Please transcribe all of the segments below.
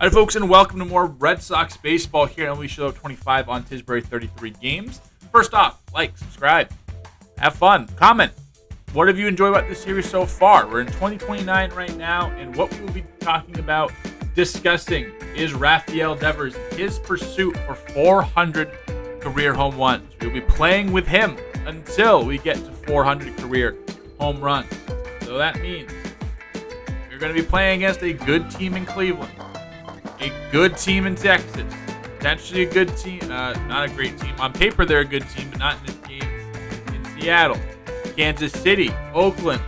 All right, folks, and welcome to more Red Sox baseball here on MLB The Show 25 on Tisbury 33 games. First off, like, subscribe, have fun, comment. What have you enjoyed about this series so far? We're in 2029 right now, and what we will be talking about, discussing, is Rafael Devers, his pursuit for 400 career home runs. We'll be playing with him until we get to 400 career home runs. So that means we're going to be playing against a good team in Cleveland, a good team in Texas, potentially a good team, not a great team. On paper, they're a good team, but not in this game. In Seattle, Kansas City, Oakland,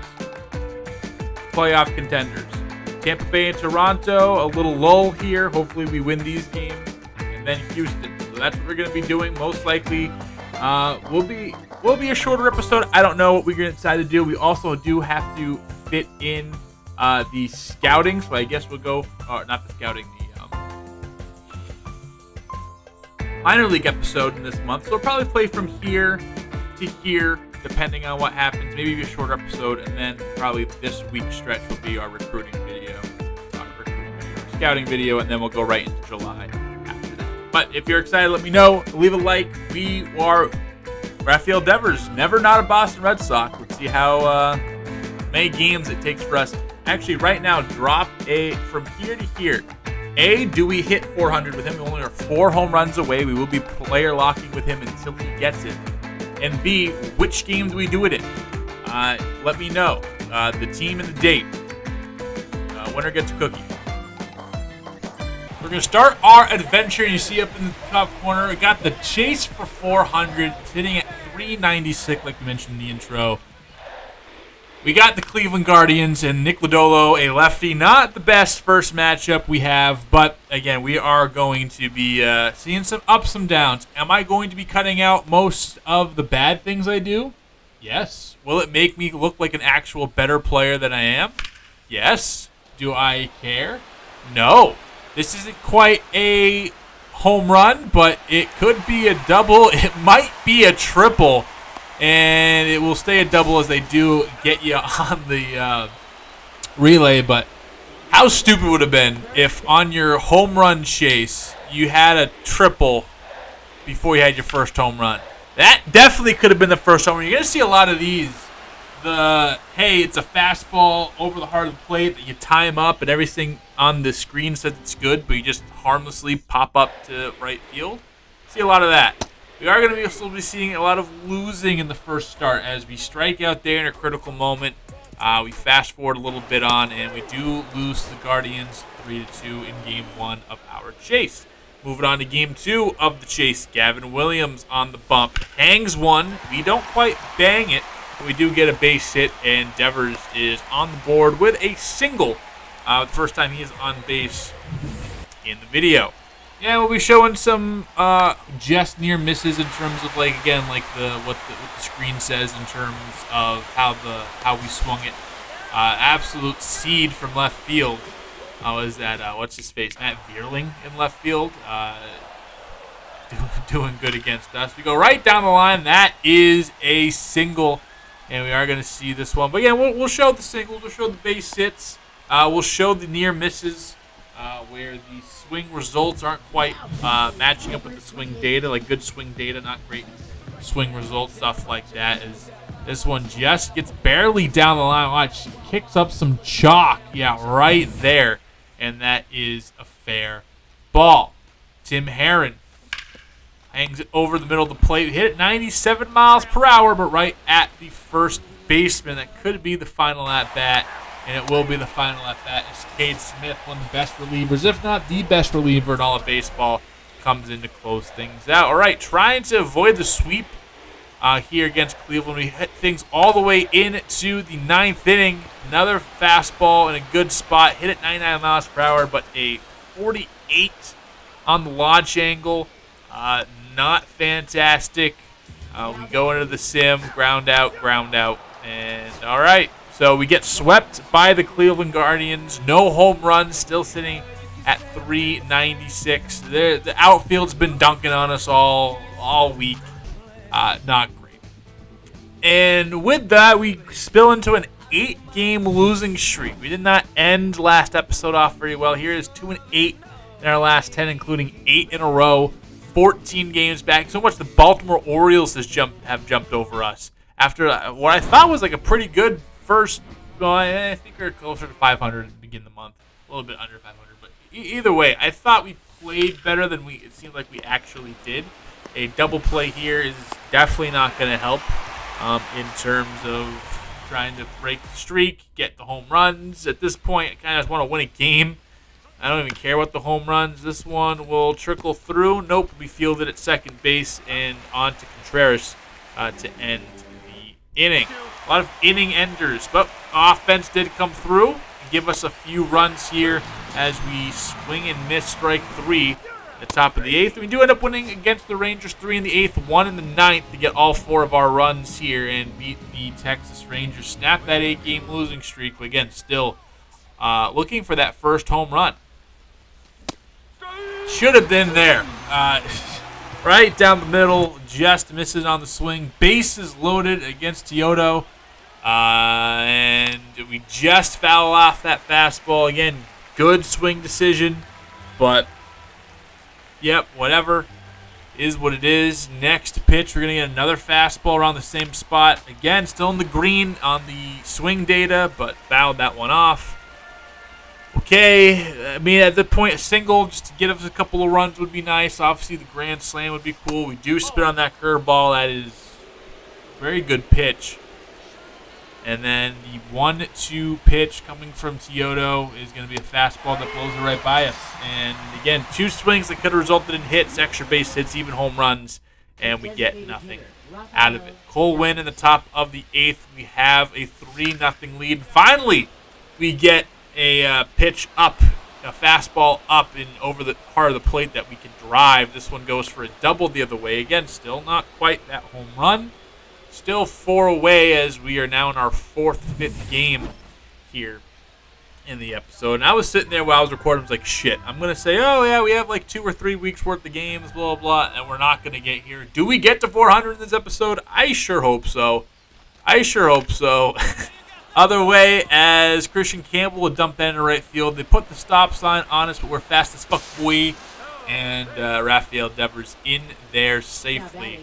playoff contenders. Tampa Bay and Toronto, a little lull here. Hopefully we win these games. And then Houston. So that's what we're going to be doing. Most likely will be a shorter episode. I don't know what we're going to decide to do. We also do have to fit in the scouting. So I guess we'll go, not the scouting, the minor league episode in this month. So we'll probably play from here to here, depending on what happens. Maybe a shorter episode, and then probably this week stretch will be our recruiting video, scouting video, and then we'll go right into July after that. But if you're excited, let me know. Leave a like. We are Rafael Devers, never not a Boston Red Sox. Let's see how many games it takes for us. Actually, right now, drop a from here to here. A, do we hit 400 with him? We only are 4 home runs away. We will be player locking with him until he gets it. And B, which game do we do it in? Let me know. The team and the date. Winner gets a cookie. We're going to start our adventure. You see up in the top corner, we got the chase for 400, sitting at 396, like we mentioned in the intro. We got the Cleveland Guardians and Nick Lodolo, a lefty. Not the best first matchup we have, but again, we are going to be seeing some ups, some downs. Am I going to be cutting out most of the bad things I do? Yes. Will it make me look like an actual better player than I am? Yes. Do I care? No. This isn't quite a home run, but it could be a double. It might be a triple. And it will stay a double as they do get you on the relay. But how stupid would it have been if on your home run chase you had a triple before you had your first home run? That definitely could have been the first home run. You're going to see a lot of these. Hey, it's a fastball over the heart of the plate that you time up and everything on the screen says it's good, but you just harmlessly pop up to right field. See a lot of that. We are going to still be seeing a lot of losing in the first start as we strike out there in a critical moment. We fast forward a little bit on, and we do lose the Guardians 3-2 in Game 1 of our chase. Moving on to Game 2 of the chase. Gavin Williams on the bump. Hangs one. We don't quite bang it, but we do get a base hit, and Devers is on the board with a single. The first time he is on base in the video. Yeah, we'll be showing some just near misses in terms of what the screen says in terms of how we swung it. Absolute seed from left field. Was that what's his face? Matt Vierling in left field, doing good against us. We go right down the line. That is a single, and we are going to see this one. But yeah, we'll show the singles. We'll show the base hits. We'll show the near misses. Where the swing results aren't quite matching up with the swing data, like good swing data, not great swing results, stuff like that. Is this one just gets barely down the line. Watch, kicks up some chalk, right there, and that is a fair ball. Tim Herron hangs it over the middle of the plate. Hit it 97 miles per hour, but right at the first baseman. That could be the final at bat. And it will be the final at bat as Cade Smith, one of the best relievers, if not the best reliever in all of baseball, comes in to close things out. All right, trying to avoid the sweep here against Cleveland. We hit things all the way into the 9th inning. Another fastball in a good spot. Hit it 99 miles per hour, but a 48 on the launch angle. Not fantastic. We go into the sim, ground out, and all right. So we get swept by the Cleveland Guardians. No home runs, still sitting at 396. The outfield's been dunking on us all week. Not great. And with that, we spill into an 8-game losing streak. We did not end last episode off very well. Here is 2-8 in our last 10, including 8 in a row, 14 games back. So much the Baltimore Orioles have jumped over us after what I thought was like a pretty good first. Well, I think we're closer to 500 at the beginning of the month, a little bit under 500. But either way, I thought we played better than it seemed like we actually did. A double play here is definitely not going to help in terms of trying to break the streak, get the home runs. At this point, I kind of just want to win a game. I don't even care about the home runs. This one will trickle through. Nope, we fielded at second base and on to Contreras to end the inning. A lot of inning enders, but offense did come through and give us a few runs here as we swing and miss strike 3 at the top of the 8th. We do end up winning against the Rangers 3 in the 8th, 1 in the 9th to get all 4 of our runs here and beat the Texas Rangers. Snap that 8-game losing streak, but again, still looking for that first home run. Should have been there. Right down the middle, just misses on the swing. Bases loaded against Teodo. And we just foul off that fastball. Again, good swing decision, but yep, whatever is what it is. Next pitch, we're going to get another fastball around the same spot. Again, still in the green on the swing data, but fouled that one off. Okay, I mean, at the point, a single just to get us a couple of runs would be nice. Obviously, the grand slam would be cool. We do spit on that curveball. That is a very good pitch. And then the 1-2 pitch coming from Teodo is going to be a fastball that blows it right by us. And again, 2 swings that could have resulted in hits, extra base hits, even home runs, and we get nothing out of it. Cole Winn in the top of the 8th. We have a 3-0 lead. Finally, we get a pitch up, a fastball up and over the part of the plate that we can drive. This one goes for a double the other way. Again, still not quite that home run. Still 4 away as we are now in our 4th, 5th game here in the episode. And I was sitting there while I was recording. I was like, shit, I'm going to say, oh, yeah, we have like 2 or 3 weeks worth of games, blah, blah, blah, and we're not going to get here. Do we get to 400 in this episode? I sure hope so. Other way, as Christian Campbell would dump that into right field. They put the stop sign on us, but we're fast as fuck, boy. And Rafael Devers in there safely.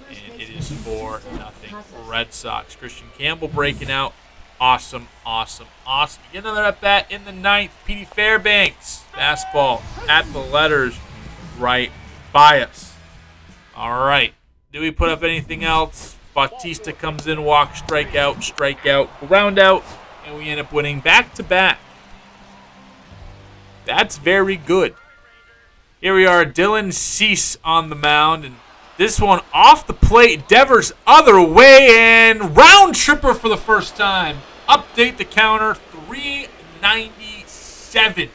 And it is 4-0 Red Sox. Christian Campbell breaking out. Awesome. Get another at bat in the 9th. Petey Fairbanks. Fastball at the letters right by us. All right. Do we put up anything else? Bautista comes in, walks, strikeout, ground out, and we end up winning back-to-back. That's very good. Here we are, Dylan Cease on the mound, and this one off the plate, Devers other way, and round tripper for the first time. Update the counter, 397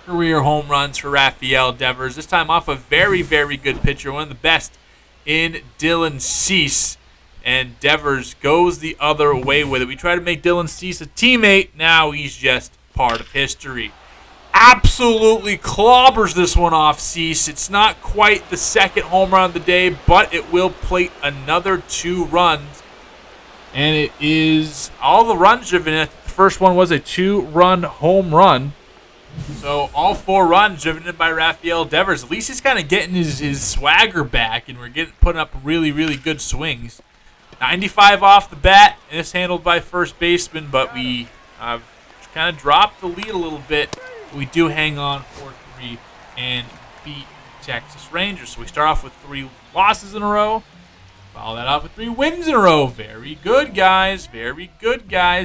career home runs for Rafael Devers. This time off a very, very good pitcher, one of the best in Dylan Cease. And Devers goes the other way with it. We try to make Dylan Cease a teammate. Now he's just part of history. Absolutely clobbers this one off Cease. It's not quite the second home run of the day, but it will plate another 2 runs. And it is all the runs driven in. The first one was a 2-run home run. So all 4 runs driven in by Rafael Devers. At least he's kind of getting his swagger back, and we're putting up really, really good swings. 95 off the bat, and it's handled by first baseman, but we kind of dropped the lead a little bit. We do hang on 4-3 and beat Texas Rangers. So we start off with 3 losses in a row, follow that up with 3 wins in a row. Very good, guys.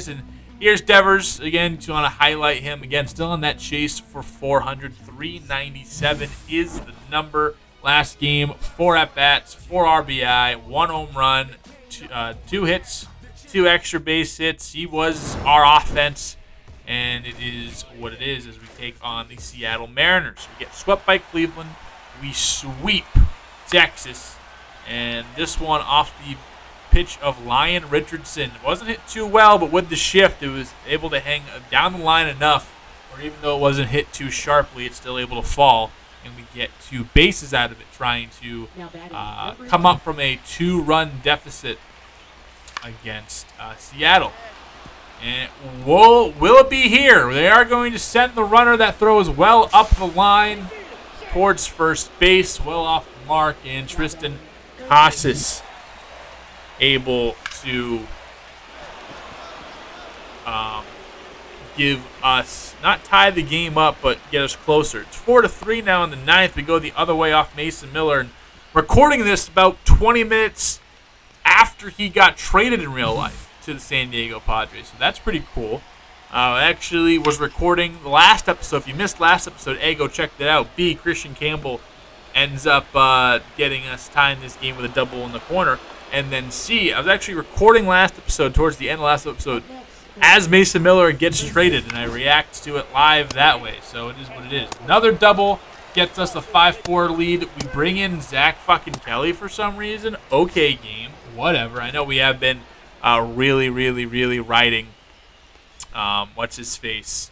And here's Devers. Again, just want to highlight him. Again, still in that chase for 400. 397 is the number. Last game, 4 at-bats, 4 RBI, 1 home run, 2 hits, 2 extra base hits. He was our offense, and it is what it is as we take on the Seattle Mariners. We get swept by Cleveland. We sweep Texas, and this one off the pitch of Lyon Richardson. It wasn't hit too well, but with the shift, it was able to hang down the line enough, or even though it wasn't hit too sharply, it's still able to fall. And we get 2 bases out of it, trying to come up from a 2-run deficit against Seattle. And will it be here? They are going to send the runner. That throw is well up the line. towards first base, well off the mark, and Tristan Casas able to give us, not tie the game up, but get us closer. It's 4-3 now in the ninth. We go the other way off Mason Miller. And recording this about 20 minutes after he got traded in real life to the San Diego Padres. So that's pretty cool. Actually was recording the last episode. If you missed last episode, A, go check that out. B, Christian Campbell ends up getting us tying this game with a double in the corner. And then C, I was actually recording last episode, towards the end of last episode, as Mason Miller gets traded, and I react to it live that way. So it is what it is. Another double gets us a 5-4 lead. We bring in Zach fucking Kelly for some reason. Okay, game. Whatever. I know we have been really riding what's his face?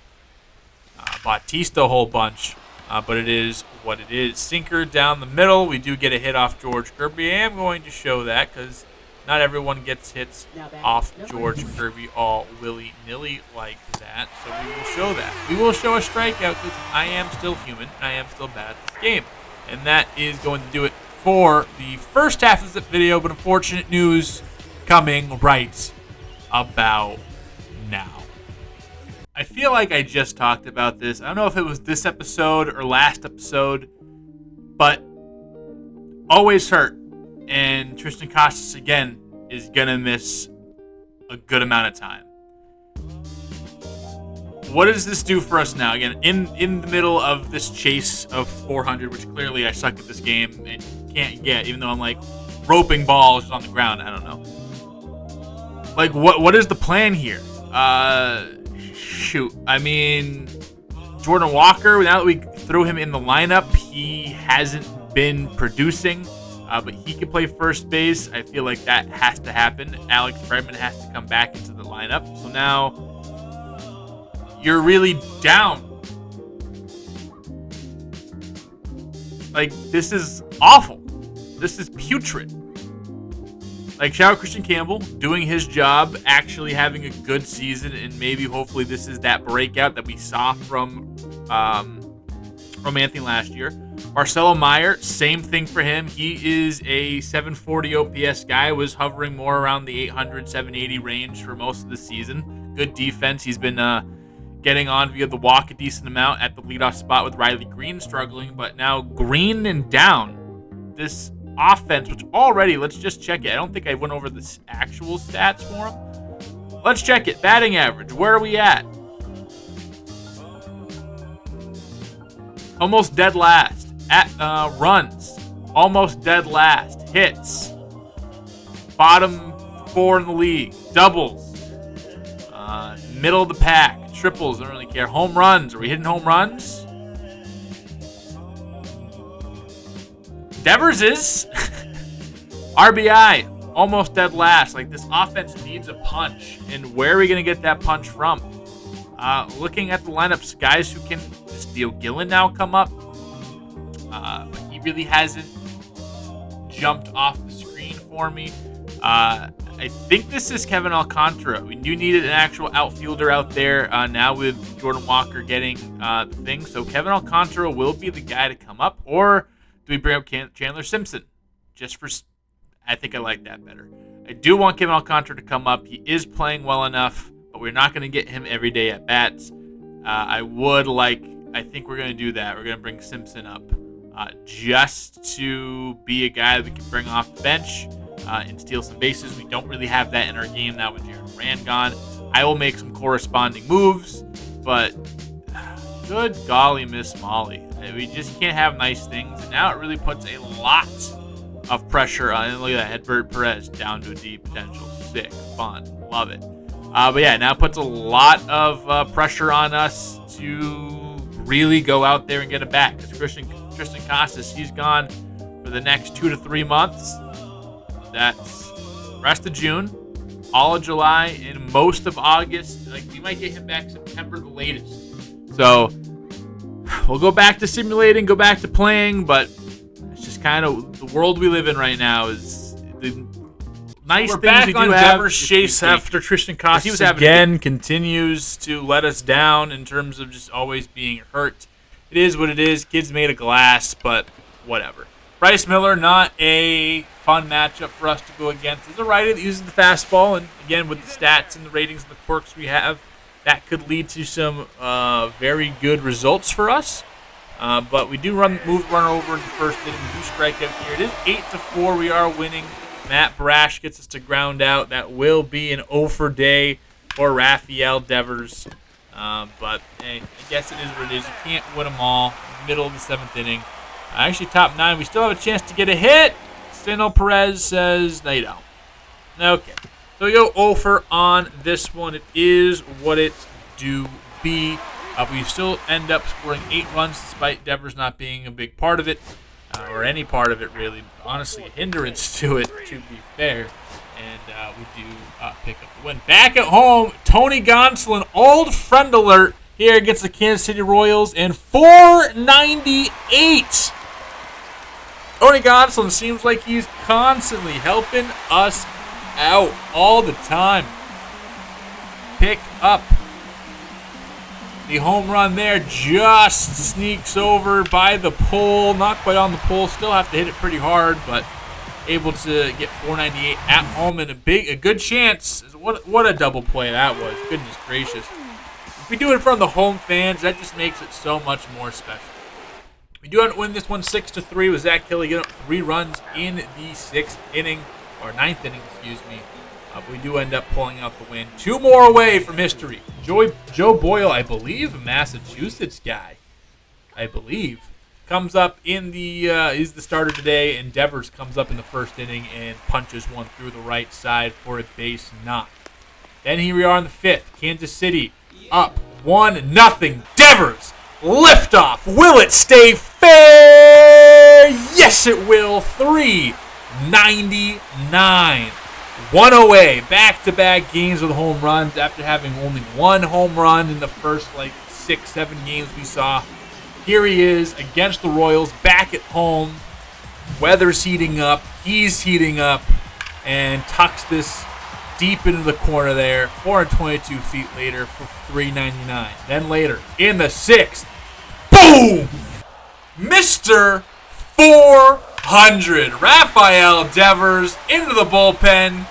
Bautista a whole bunch. But it is what it is. Sinker down the middle. We do get a hit off George Kirby. I am going to show that because not everyone gets hits off George Kirby all willy-nilly like that. So we will show that. We will show a strikeout because I am still human. I am still bad at this game. And that is going to do it for the first half of the video. But unfortunate news coming right about now. I feel like I just talked about this. I don't know if it was this episode or last episode, but always hurt. And Tristan Casas, again, is going to miss a good amount of time. What does this do for us now? Again, in the middle of this chase of 400, which clearly I suck at this game and can't get, even though I'm like roping balls on the ground. I don't know. Like, what is the plan here? Shoot. I mean, Jordan Walker, now that we threw him in the lineup, he hasn't been producing. But he can play first base. I feel like that has to happen. Alex Bregman has to come back into the lineup. So now you're really down. Like, this is awful. This is putrid. Like, shout out Christian Campbell doing his job, actually having a good season, and maybe hopefully this is that breakout that we saw from Anthony last year. Marcelo Meyer, same thing for him. He is a 740 OPS guy, was hovering more around the 800, 780 range for most of the season. Good defense. He's been getting on via the walk a decent amount at the leadoff spot with Riley Green struggling, but now Green and down. This offense, which already, let's just check it. I don't think I went over the actual stats for him. Let's check it. Batting average, where are we at? Almost dead last. At runs, almost dead last. Hits, bottom 4 in the league. Doubles, middle of the pack. Triples, don't really care. Home runs, are we hitting home runs? Devers is. RBI, almost dead last. Like, this offense needs a punch, and where are we going to get that punch from? Looking at the lineups, guys who can steal. Gillen now come up. But he really hasn't jumped off the screen for me. I think this is Kevin Alcantara. We do need an actual outfielder out there now with Jordan Walker getting the thing. So Kevin Alcantara will be the guy to come up. Or do we bring up Chandler Simpson? Just for, I think I like that better. I do want Kevin Alcantara to come up. He is playing well enough, but we're not going to get him every day at bats. I think we're going to do that. We're going to bring Simpson up. Just to be a guy that we can bring off the bench and steal some bases. We don't really have that in our game now with Jaron Rand gone. I will make some corresponding moves, but good golly, Miss Molly. We just can't have nice things, and now it really puts a lot of pressure on. And look at that, Hedbert Perez down to a D potential. Sick, fun, love it. But yeah, now it puts a lot of pressure on us to really go out there and get it back. Because Tristan Casas, he's gone for the next 2 to 3 months. That's rest of June, all of July, and most of August. Like, we might get him back September the latest. So we'll go back to simulating, go back to playing, but it's just kind of the world we live in right now. Is the nice things back we on do have. Devers chase after Tristan Casas again continues to let us down in terms of just always being hurt. it is what it is. Kid's made of glass, but whatever. Bryce Miller, not a fun matchup for us to go against. He's a righty that uses the fastball, and again, with the stats and the ratings and the quirks we have, that could lead to some very good results for us. But we do move the runner over in the first inning. We do strike out here. It is 8-4. We are winning. Matt Brash gets us to ground out. That will be an 0 day for Rafael Devers. But hey, I guess it is what it is. You can't win them all. Middle of the 7th inning. Actually, top 9. We still have a chance to get a hit. Sino Perez says, no, you don't. Okay. So we go 0 on this one. It is what it do be. We still end up scoring 8 runs despite Devers not being a big part of it. Or any part of it, really. Honestly, a hindrance to it, to be fair. And we do pick up the win. Back at home, Tony Gonsolin, old friend alert here against the Kansas City Royals. And 498. Tony Gonsolin seems like he's constantly helping us out all the time. Pick up the home run there. Just sneaks over by the pole. Not quite on the pole. Still have to hit it pretty hard, but able to get 498 at home and a good chance. What a double play that was. Goodness gracious. If we do it in front of the home fans, that just makes it so much more special. We do have to win this one 6-3 with Zach Kelly getting up 3 runs in the 6th inning, or 9th inning, excuse me. But we do end up pulling out the win. 2 more away from history. Joe Boyle, I believe, a Massachusetts guy, comes up in the is the starter today, and Devers comes up in the 1st inning and punches one through the right side for a base knock. Then here we are in the 5th. Kansas City up 1-0. Devers. Liftoff. Will it stay fair? Yes, it will. 399. 1 away. Back-to-back games with home runs after having only 1 home run in the first 6-7 games we saw. Here he is against the Royals, back at home. Weather's heating up. He's heating up. And tucks this deep into the corner there. 422 feet later for 399. Then later, in the 6th, boom! Mr. 400. Rafael Devers into the bullpen.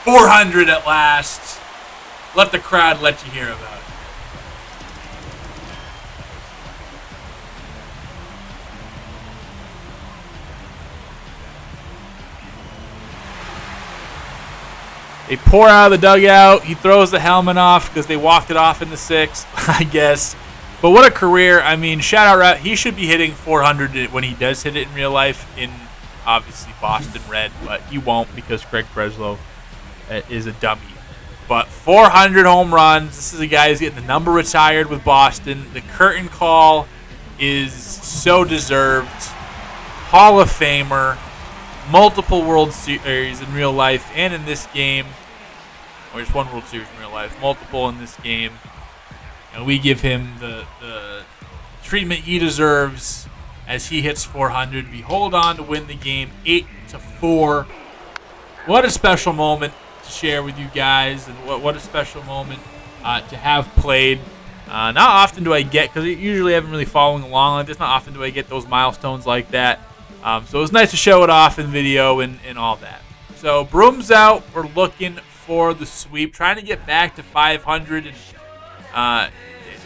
400 at last. Let the crowd let you hear about it. They pour out of the dugout. He throws the helmet off because they walked it off in the 6th, I guess. But what a career. I mean, shout out. He should be hitting 400 when he does hit it in real life in, obviously, Boston Red. But he won't because Craig Breslow is a dummy. But 400 home runs. This is a guy who's getting the number retired with Boston. The curtain call is so deserved. Hall of Famer. Multiple World Series in real life and in this game. Or just 1 World Series in real life. Multiple in this game. And we give him the treatment he deserves as he hits 400. We hold on to win the game 8-4. What a special moment to share with you guys. And what a special moment to have played. Not often do I get, because usually I haven't really following along like this, not often do I get those milestones like that. So it was nice to show it off in video and all that. So brooms out. We're looking for the sweep. Trying to get back to 500 and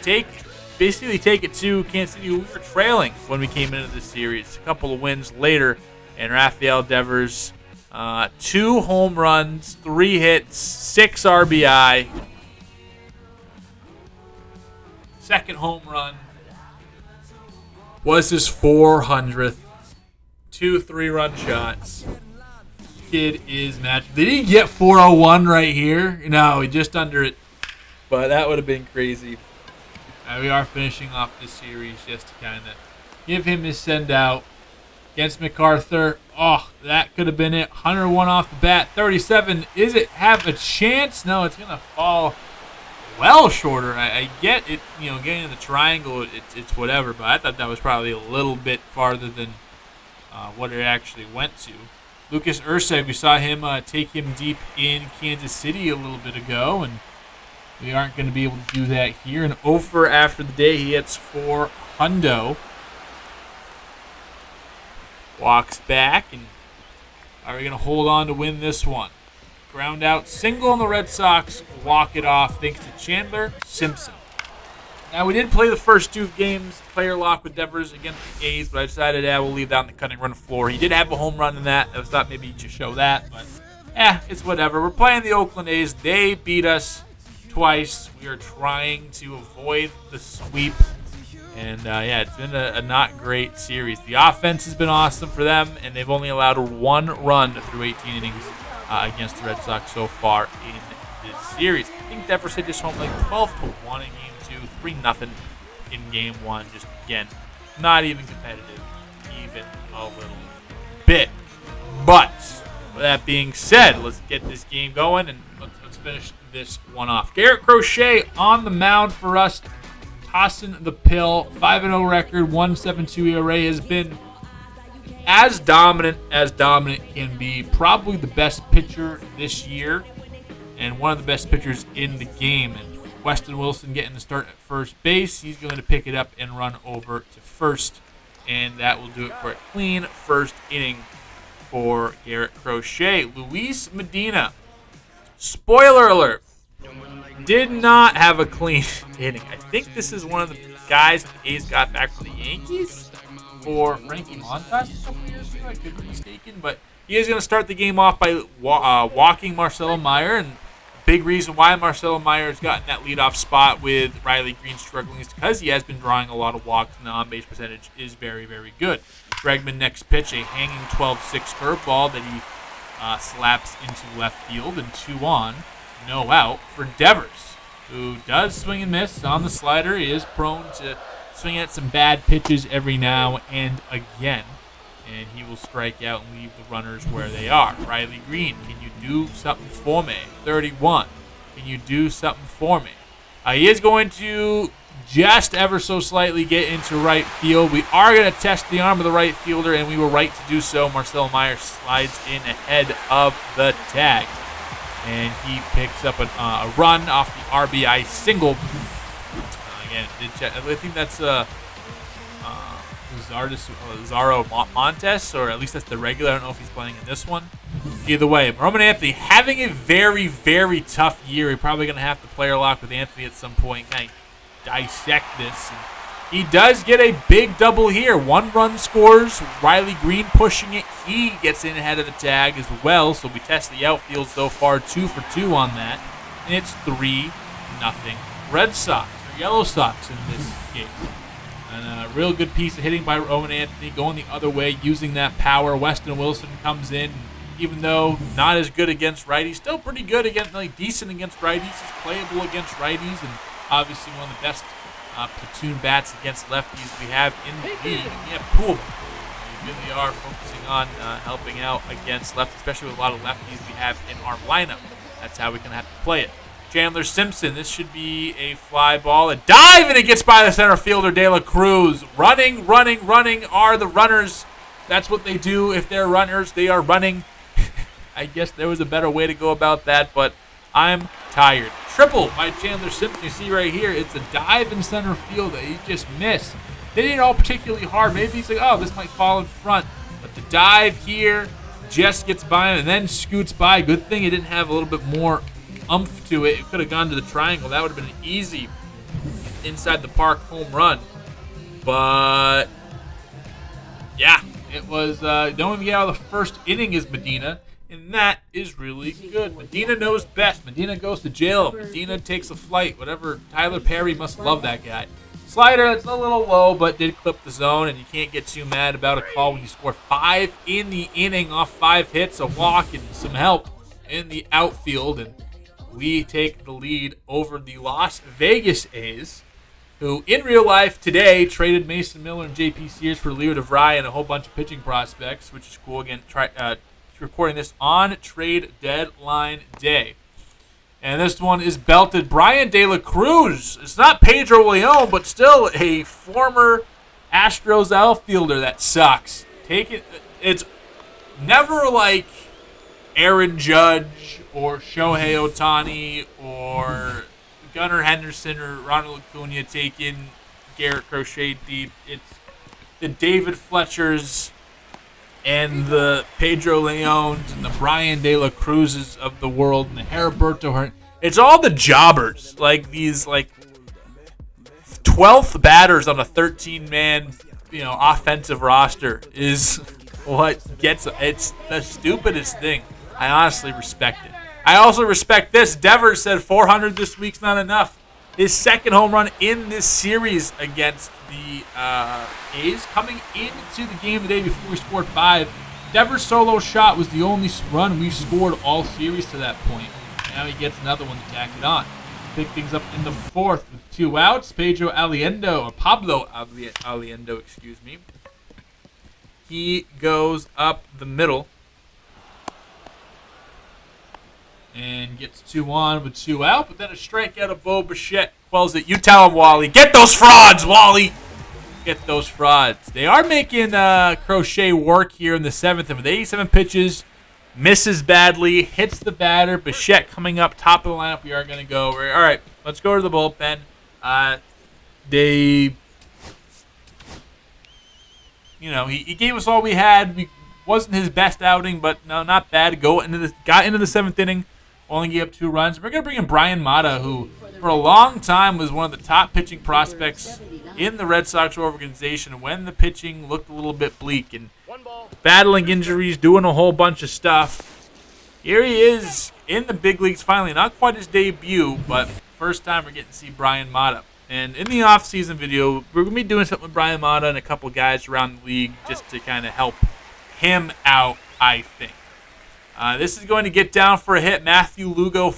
take it to Kansas City. We were trailing when we came into this series. A couple of wins later. And Rafael Devers, 2 home runs, 3 hits, 6 RBI. Second home run was his 400th. 2 3-run shots. Kid is magic. Did he get 401 right here? No, he just under it. But that would have been crazy. We are finishing off this series just to kind of give him his send out against MacArthur. Oh, that could have been it. 101 off the bat. 37. Is it have a chance? No, it's going to fall well shorter. I get it, getting in the triangle, it's whatever. But I thought that was probably a little bit farther than what it actually went to. Lucas Urseg, we saw him take him deep in Kansas City a little bit ago, and we aren't going to be able to do that here. And over after the day, he hits 400. Hundo walks back, and are we going to hold on to win this one? Ground out single on the Red Sox, walk it off thanks to Chandler Simpson. Now, we did play the first 2 games, player lock with Devers against the A's, but I decided, we'll leave that on the cutting run floor. He did have a home run in that. I thought maybe he'd just show that, but it's whatever. We're playing the Oakland A's. They beat us twice. We are trying to avoid the sweep. And, it's been a not great series. The offense has been awesome for them, and they've only allowed 1 run through 18 innings against the Red Sox so far in this series. I think Devers hit this home like 12-1 in Game 2, 3-0 in Game 1. Just, again, not even competitive, even a little bit. But with that being said, let's get this game going, and let's finish this one off. Garrett Crochet on the mound for us, tossing the pill. 5-0 record, 1.72 ERA, has been as dominant can be. Probably the best pitcher this year and one of the best pitchers in the game. And Weston Wilson getting the start at first base. He's going to pick it up and run over to first, and that will do it for a clean first inning for Garrett Crochet. Luis Medina, spoiler alert, did not have a clean inning. I think this is one of the guys the A's got back from the Yankees for Frankie Montas a couple years ago. I could be mistaken, but he is going to start the game off by walking Marcelo Meyer, and a big reason why Marcelo Meyer has gotten that leadoff spot with Riley Green struggling is because he has been drawing a lot of walks, and the on-base percentage is very, very good. Bregman next pitch, a hanging 12-6 curveball that he slaps into left field, and 2 on, no out for Devers, who does swing and miss on the slider. He is prone to swing at some bad pitches every now and again, and he will strike out and leave the runners where they are. Riley Green, can you do something for me? 31, can you do something for me? He is going to just ever so slightly get into right field. We are going to test the arm of the right fielder, and we were right to do so. Marcelo Meyer slides in ahead of the tag, and he picks up a run off the RBI single. Again, I think that's Zaro Montes, or at least that's the regular. I don't know if he's playing in this one. Either way, Roman Anthony having a very, very tough year. We're probably going to have to player lock with Anthony at some point, kind of dissect this. And he does get a big double here. 1 run scores. Riley Green pushing it. He gets in ahead of the tag as well. So we test the outfield so far, 2 for 2 on that. And it's 3-0 Red Sox, or Yellow Sox in this game. And a real good piece of hitting by Roman Anthony, going the other way, using that power. Weston Wilson comes in. Even though not as good against righties, still pretty good against, decent against righties. He's playable against righties, and obviously one of the best platoon bats against lefties we have in the league. We have 2 of them. We really are focusing on helping out against lefties, especially with a lot of lefties we have in our lineup. That's how we're going to have to play it. Chandler Simpson, this should be a fly ball. A dive, and it gets by the center fielder, De La Cruz. Running are the runners. That's what they do. If they're runners, they are running. I guess there was a better way to go about that, but I'm tired. Triple by Chandler Simpson. You see right here, it's a dive in center field that he just missed. They didn't all particularly hard. Maybe he's like, oh, this might fall in front. But the dive here just gets by him and then scoots by. Good thing he didn't have a little bit more umph to it. It could have gone to the triangle. That would have been an easy inside the park home run. But, yeah, it was, the only guy out of the first inning is Medina. And that is really good. Medina knows best. Medina goes to jail. Medina takes a flight. Whatever. Tyler Perry must love that guy. Slider, that's a little low, but did clip the zone, and you can't get too mad about a call when you score 5 in the inning off 5 hits, a walk, and some help in the outfield. And we take the lead over the Las Vegas A's, who in real life today traded Mason Miller and J.P. Sears for Leo DeVry and a whole bunch of pitching prospects, which is cool. Again, recording this on trade deadline day. And this one is belted. Brian De La Cruz. It's not Pedro Leon, but still a former Astros outfielder that sucks. It's never like Aaron Judge or Shohei Ohtani or Gunnar Henderson or Ronald Acuna taking Garrett Crochet deep. It's the David Fletchers and the Pedro Leones and the Brian De La Cruzes of the world and the Heriberto Hernandez. It's all the jobbers, like these 12th batters on a 13-man, offensive roster is what gets it. It's the stupidest thing. I honestly respect it. I also respect this. Devers said 400 this week's not enough. His second home run in this series against the A's, coming into the game the day before we scored 5. Devers' solo shot was the only run we scored all series to that point. Now he gets another one to tack it on. Pick things up in the 4th with 2 outs. Pablo Aliendo, he goes up the middle and gets 2 on with 2 out, but then a strikeout of Bo Bichette quells it. You tell him, Wally. Get those frauds, Wally. Get those frauds. They are making Crochet work here in the 7th. And with 87 pitches, misses badly, hits the batter. Bichette coming up top of the lineup. We are going to go. All right, let's go to the bullpen. He gave us all we had. Wasn't his best outing, but no, not bad. Got into the 7th inning. Only gave up 2 runs. We're going to bring in Brian Mata, who for a long time was one of the top pitching prospects in the Red Sox organization when the pitching looked a little bit bleak and battling injuries, doing a whole bunch of stuff. Here he is in the big leagues finally. Not quite his debut, but first time we're getting to see Brian Mata. And in the offseason video, we're going to be doing something with Brian Mata and a couple guys around the league just to kind of help him out, I think. This is going to get down for a hit. Matthew Lugo,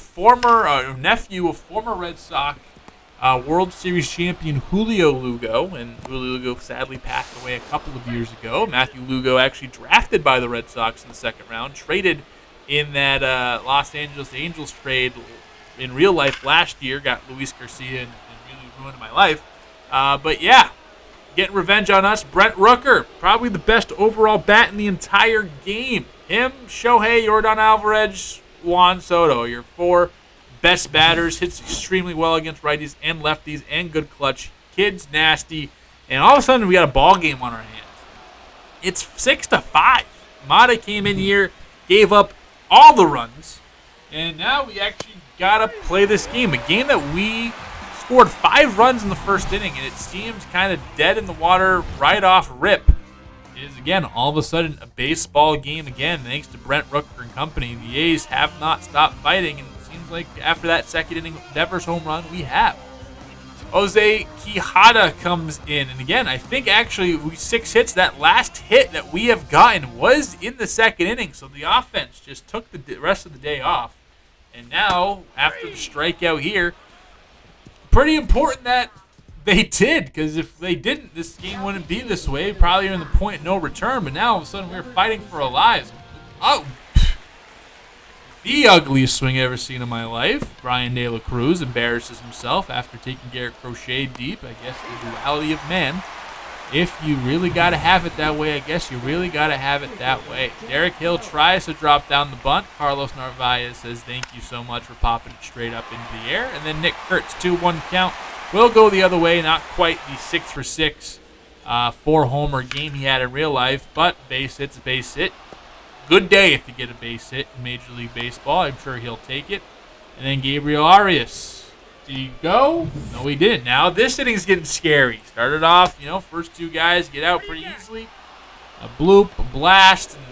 nephew of former Red Sox World Series champion Julio Lugo. And Julio Lugo sadly passed away a couple of years ago. Matthew Lugo actually drafted by the Red Sox in the 2nd round. Traded in that Los Angeles Angels trade in real life last year. Got Luis Garcia and really ruined my life. But yeah. Getting revenge on us. Brent Rooker, probably the best overall bat in the entire game. Him, Shohei, Yordan Alvarez, Juan Soto, your 4 best batters. Hits extremely well against righties and lefties and good clutch. Kid's nasty. And all of a sudden, we got a ball game on our hands. It's 6-5. Mata came in here, gave up all the runs, and now we actually got to play this game. A game that we scored 5 runs in the first inning, and it seems kind of dead in the water right off rip. It is, again, all of a sudden a baseball game again, thanks to Brent Rooker and company. The A's have not stopped fighting, and it seems like after that second inning Devers home run, we have. Jose Quijada comes in, and again, I think actually 6 hits. That last hit that we have gotten was in the 2nd inning, so the offense just took the rest of the day off. And now, after the strikeout here, pretty important that they did, because if they didn't, this game wouldn't be this way. Probably in the point of no return, but now all of a sudden we're fighting for our lives. Oh, the ugliest swing I've ever seen in my life. Brian De La Cruz embarrasses himself after taking Garrett Crochet deep. I guess the duality of man. If you really got to have it that way, I guess you really got to have it that way. Derek Hill tries to drop down the bunt. Carlos Narvaez says thank you so much for popping it straight up into the air. And then Nick Kurtz, 2-1 count. Will go the other way. Not quite the 6-for-6 4-homer game he had in real life, but base hit's a base hit. Good day if you get a base hit in Major League Baseball. I'm sure he'll take it. And then Gabriel Arias. Did he go? No, he didn't. Now this inning's getting scary. Started off, first 2 guys get out pretty easily. A bloop, a blast, and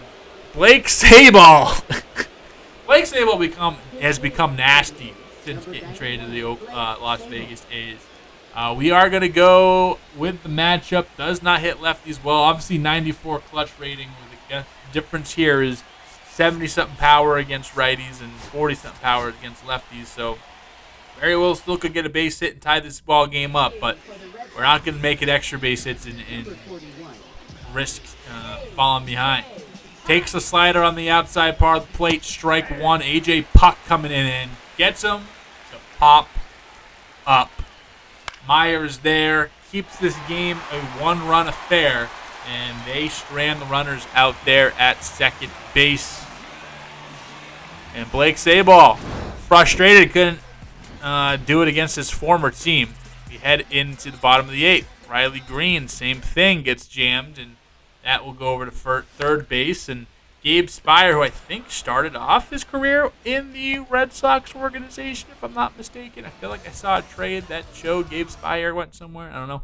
Blake Sabol. Blake Sabol has become nasty since getting traded to the Las Vegas A's. We are going to go with the matchup. Does not hit lefties well. Obviously, 94 clutch rating. The difference here is 70-something power against righties and 40-something power against lefties. So very well still could get a base hit and tie this ball game up, but we're not going to make it extra base hits and risk falling behind. Takes a slider on the outside part of the plate. Strike 1. AJ Puck coming in and gets him to pop up. Myers there. Keeps this game a 1-run affair. And they strand the runners out there at second base. And Blake Sabol, frustrated, couldn't do it against his former team. We head into the bottom of the 8th. Riley Green, same thing, gets jammed, and that will go over to third base. And Gabe Spire, who I think started off his career in the Red Sox organization, if I'm not mistaken. I feel like I saw a trade that showed Gabe Spire went somewhere. I don't know.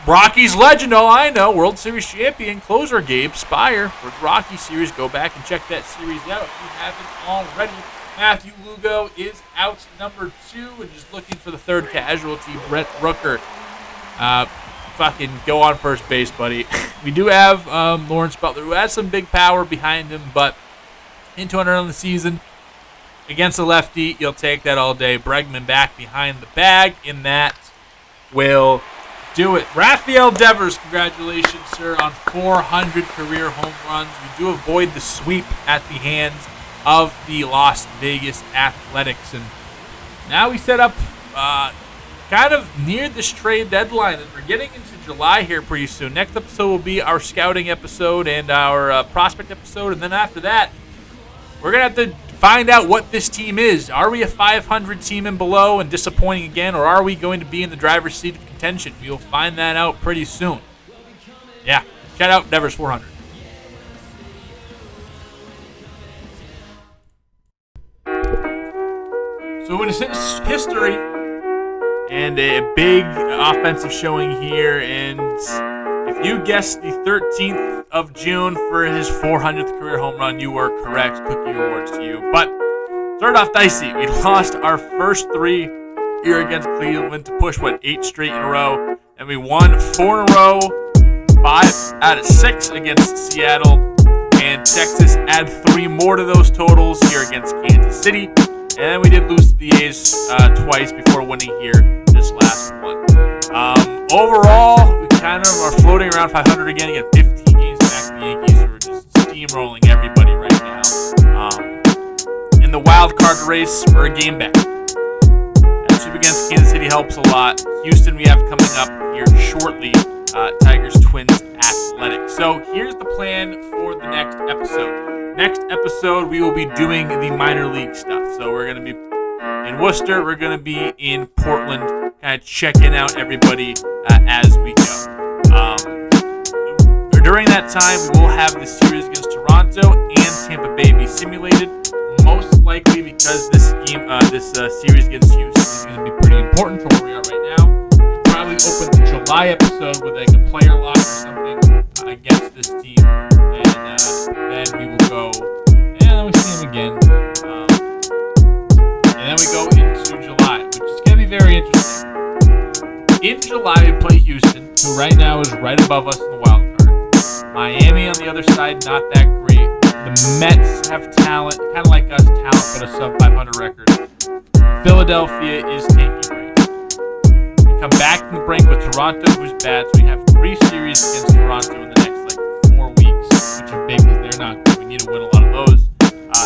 Rockies legend, all I know, World Series champion, closer Gabe Spire for the Rocky series. Go back and check that series out if you haven't already. Matthew Lugo is out number 2 and just looking for the third casualty. Brett Rooker. Fucking go on first base, buddy. We do have Lawrence Butler, who has some big power behind him, but in 200 on the season, against a lefty, you'll take that all day. Bregman back behind the bag, and that will do it. Rafael Devers, congratulations, sir, on 400 career home runs. We do avoid the sweep at the hands of the Las Vegas Athletics, and now we set up kind of near this trade deadline, and we're getting into July here pretty soon. Next episode will be our scouting episode and our prospect episode, and then after that, we're going to have to find out what this team is. Are we a 500 team and below and disappointing again, or are we going to be in the driver's seat of contention? We'll find that out pretty soon. Yeah, shout out Devers 400. So in history, and a big offensive showing here, and if you guessed the 13th of June for his 400th career home run, you were correct. Cookie awards to you. But started off dicey. We lost our first 3 here against Cleveland to push, 8 straight in a row, and we won 4 in a row, 5 out of 6 against Seattle, and Texas add 3 more to those totals here against Kansas City. And then we did lose to the A's twice before winning here this last one. Overall, we kind of are floating around 500 again. You got 15 games back to the Yankees, who are just steamrolling everybody right now. In the wild card race, we're a game back. That sweep against Kansas City helps a lot. Houston we have coming up here shortly. Tigers, Twins, Athletics. So here's the plan for the next episode. Next episode, we will be doing the minor league stuff. So we're going to be in Worcester. We're going to be in Portland, kind of checking out everybody as we go. During that time, we will have the series against Toronto and Tampa Bay be simulated. Most likely because this game, series against Houston is going to be pretty important for where we are right now. We'll probably open the July episode with like a player lock or something against this team. And then we will go, and then we see him again. And then we go into July, which is going to be very interesting. In July, we play Houston, who right now is right above us in the wild card. Miami on the other side, not that great. The Mets have talent, kind of like us, talent, but a sub-500 record. Philadelphia is tanking right now. We come back from the break with Toronto, who's bad, so we have 3 series against Toronto in the next 4 weeks, which are big because they're not good. We need to win a lot of those.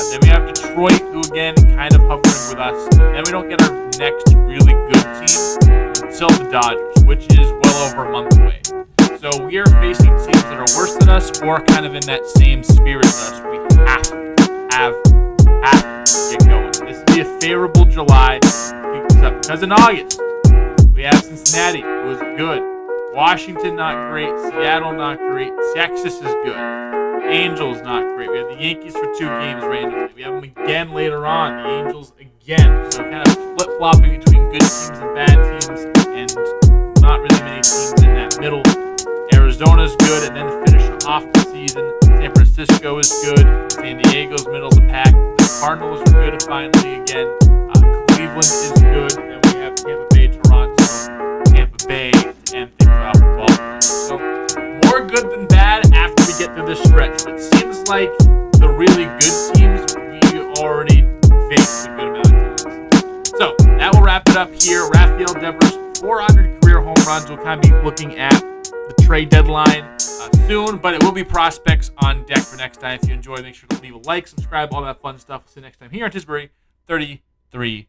Then we have Detroit, who again kind of hovering with us. Then we don't get our next really good team until the Dodgers, which is well over a month away. So we are facing teams that are worse than us or kind of in that same spirit as us. We have to get going. This will be a favorable July because in August we have Cincinnati, who is good. Washington, not great. Seattle, not great. Texas is good. Angels, not great. We have the Yankees for 2 games randomly. We have them again later on. The Angels again. So kind of flip-flopping between good teams and bad teams, and not really many teams in that middle. Arizona's good, and then to finish off the season, San Francisco is good. San Diego's middle of the pack. The Cardinals are good finally again. Cleveland is good. And then we have Tampa Bay, Toronto, Tampa Bay, and things off the ball. So more good than bad after we get through this stretch. But it seems like the really good teams we already faced a good amount of times. So that will wrap it up here. Rafael Devers, 400 career home runs. We'll kind of be looking at the trade deadline soon, but it will be prospects on deck for next time. If you enjoy, make sure to leave a like, subscribe, all that fun stuff. We'll see you next time here on Tisbury 33